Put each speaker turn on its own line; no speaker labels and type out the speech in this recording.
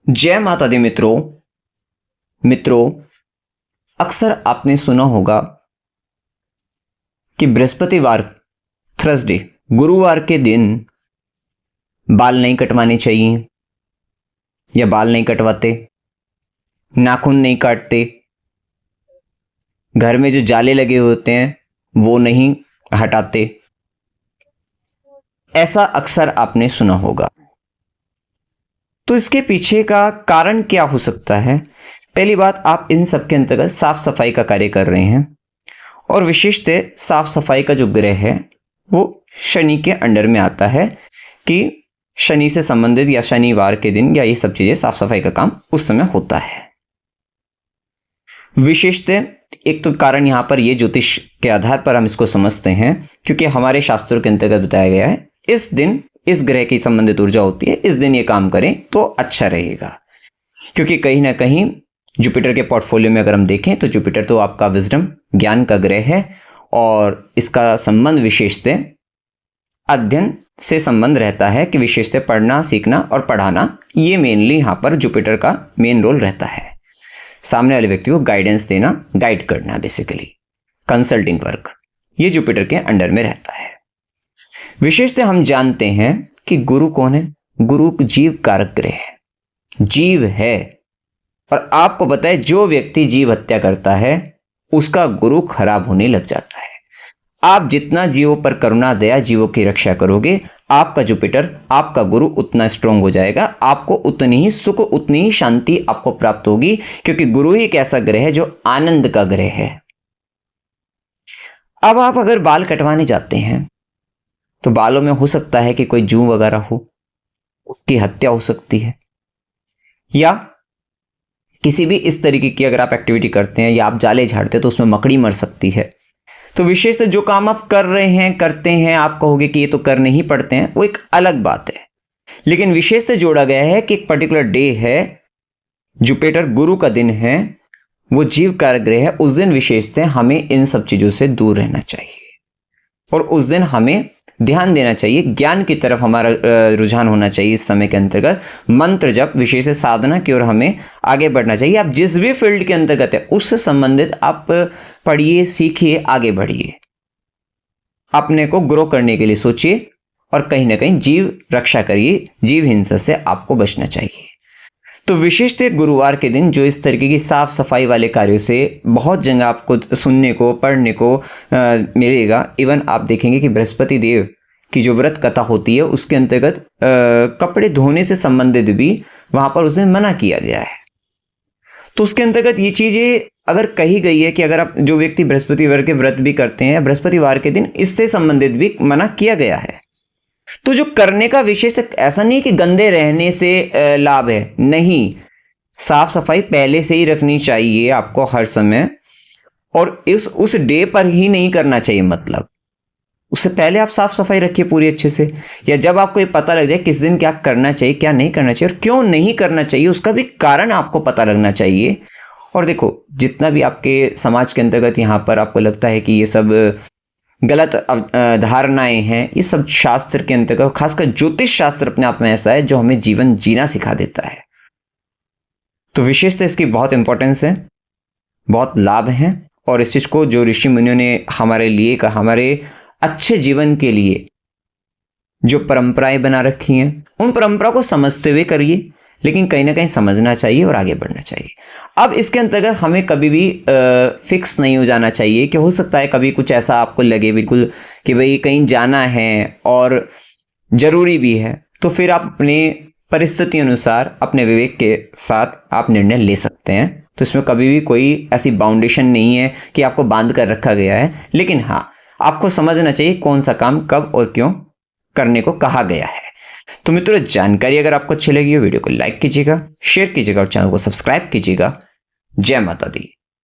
जय माता दी मित्रों अक्सर आपने सुना होगा कि बृहस्पतिवार थर्सडे गुरुवार के दिन बाल नहीं कटवाने चाहिए या बाल नहीं कटवाते, नाखून नहीं काटते, घर में जो जाले लगे होते हैं वो नहीं हटाते। ऐसा अक्सर आपने सुना होगा। तो इसके पीछे का कारण क्या हो सकता है? पहली बात, आप इन सब के अंतर्गत साफ सफाई का कार्य कर रहे हैं और विशेषतः साफ सफाई का जो ग्रह है वो शनि के अंडर में आता है कि शनि से संबंधित या शनिवार के दिन या ये सब चीजें साफ सफाई का काम उस समय होता है। विशेषतः एक तो कारण यहाँ पर ये ज्योतिष के आधार पर हम इसको समझते हैं, क्योंकि हमारे शास्त्रों के अंतर्गत बताया गया है इस दिन इस ग्रह की संबंधित ऊर्जा होती है, इस दिन ये काम करें तो अच्छा रहेगा। क्योंकि कहीं ना कहीं जुपिटर के पोर्टफोलियो में अगर हम देखें तो जुपिटर तो आपका विजडम ज्ञान का ग्रह है और इसका संबंध विशेषतः अध्ययन से संबंध रहता है कि विशेषतः पढ़ना, सीखना और पढ़ाना, ये मेनली यहाँ पर जुपिटर का मेन रोल रहता है। सामने वाले व्यक्ति को गाइडेंस देना, गाइड करना, बेसिकली कंसल्टिंग वर्क, ये जुपिटर के अंडर में रहता है। विशेषतः हम जानते हैं कि गुरु कौन है? गुरु जीव कारक ग्रह है, जीव है। और आपको पता है जो व्यक्ति जीव हत्या करता है उसका गुरु खराब होने लग जाता है। आप जितना जीवों पर करुणा, दया, जीवों की रक्षा करोगे, आपका जुपिटर, आपका गुरु उतना स्ट्रांग हो जाएगा, आपको उतनी ही सुख, उतनी ही शांति आपको प्राप्त होगी, क्योंकि गुरु ही एक ऐसा ग्रह है जो आनंद का ग्रह है। अब आप अगर बाल कटवाने जाते हैं तो बालों में हो सकता है कि कोई जूं वगैरह हो, उसकी हत्या हो सकती है, या किसी भी इस तरीके की अगर आप एक्टिविटी करते हैं या आप जाले झाड़ते हैं तो उसमें मकड़ी मर सकती है। तो विशेषतः जो काम आप कर रहे हैं, करते हैं, आप कहोगे कि ये तो करने ही पड़ते हैं, वो एक अलग बात है। लेकिन विशेषतः जोड़ा गया है कि एक पर्टिकुलर डे है, जुपिटर गुरु का दिन है, वो जीव कारक ग्रह है, उस दिन विशेषतः हमें इन सब चीजों से दूर रहना चाहिए और उस दिन हमें ध्यान देना चाहिए, ज्ञान की तरफ हमारा रुझान होना चाहिए। इस समय के अंतर्गत मंत्र जप, विशेष साधना की ओर हमें आगे बढ़ना चाहिए। आप जिस भी फील्ड के अंतर्गत है उससे संबंधित आप पढ़िए, सीखिए, आगे बढ़िए, अपने को ग्रो करने के लिए सोचिए और कहीं ना कहीं जीव रक्षा करिए, जीव हिंसा से आपको बचना चाहिए। तो विशेषतः गुरुवार के दिन जो इस तरीके की साफ सफाई वाले कार्यों से बहुत जगह आपको सुनने को, पढ़ने को मिलेगा। इवन आप देखेंगे कि बृहस्पति देव की जो व्रत कथा होती है उसके अंतर्गत कपड़े धोने से संबंधित भी वहां पर उसे मना किया गया है। तो उसके अंतर्गत ये चीजें अगर कही गई है कि अगर आप जो व्यक्ति बृहस्पतिवार के व्रत भी करते हैं, बृहस्पतिवार के दिन इससे संबंधित भी मना किया गया है। तो जो करने का विशेष ऐसा नहीं कि गंदे रहने से लाभ है, नहीं, साफ सफाई पहले से ही रखनी चाहिए आपको हर समय, और उस डे पर ही नहीं करना चाहिए, मतलब उससे पहले आप साफ सफाई रखिए पूरी अच्छे से, या जब आपको ये पता लग जाए किस दिन क्या करना चाहिए, क्या नहीं करना चाहिए और क्यों नहीं करना चाहिए, उसका भी कारण आपको पता लगना चाहिए। और देखो, जितना भी आपके समाज के अंतर्गत यहाँ पर आपको लगता है कि ये सब गलत धारणाएं हैं, ये सब शास्त्र के अंतर्गत, खासकर ज्योतिष शास्त्र अपने आप में ऐसा है जो हमें जीवन जीना सिखा देता है। तो विशेषतः इसकी बहुत इंपॉर्टेंस है, बहुत लाभ है, और इस चीज को जो ऋषि मुनियों ने हमारे लिए कहा, हमारे अच्छे जीवन के लिए जो परंपराएं बना रखी हैं, उन परंपरा को समझते हुए करिए, लेकिन कहीं ना कहीं समझना चाहिए और आगे बढ़ना चाहिए। अब इसके अंतर्गत हमें कभी भी फिक्स नहीं हो जाना चाहिए कि हो सकता है कभी कुछ ऐसा आपको लगे बिल्कुल कि भाई कहीं जाना है और ज़रूरी भी है, तो फिर आप अपने परिस्थिति अनुसार अपने विवेक के साथ आप निर्णय ले सकते हैं। तो इसमें कभी भी कोई ऐसी बाउंडेशन नहीं है कि आपको बांध कर रखा गया है, लेकिन हाँ, आपको समझना चाहिए कौन सा काम कब और क्यों करने को कहा गया है। तो मित्रों, जानकारी अगर आपको अच्छी लगी हो, वीडियो को लाइक कीजिएगा, शेयर कीजिएगा और चैनल को सब्सक्राइब कीजिएगा। जय माता दी।